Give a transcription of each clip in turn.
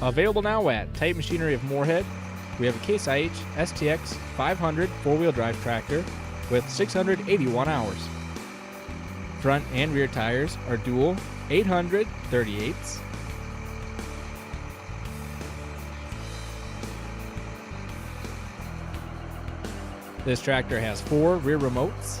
Available now at Titan Machinery of Moorhead. We have a Case IH STX500 four-wheel drive tractor with 681 hours. Front and rear tires are dual 800 38s. This tractor has 4 rear remotes.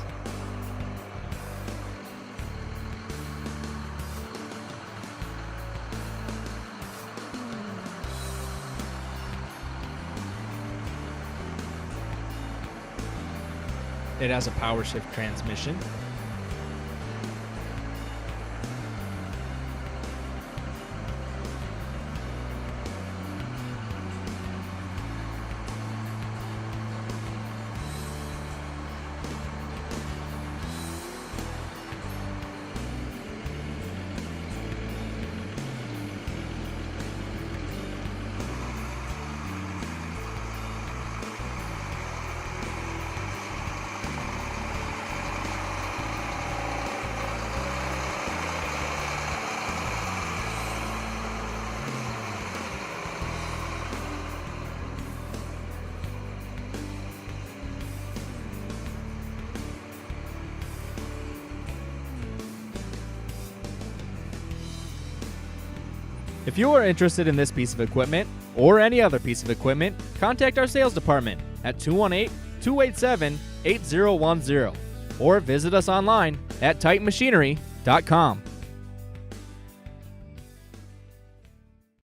It has a power shift transmission. If you are interested in this piece of equipment or any other piece of equipment, contact our sales department at 218-287-8010 or visit us online at titanmachinery.com.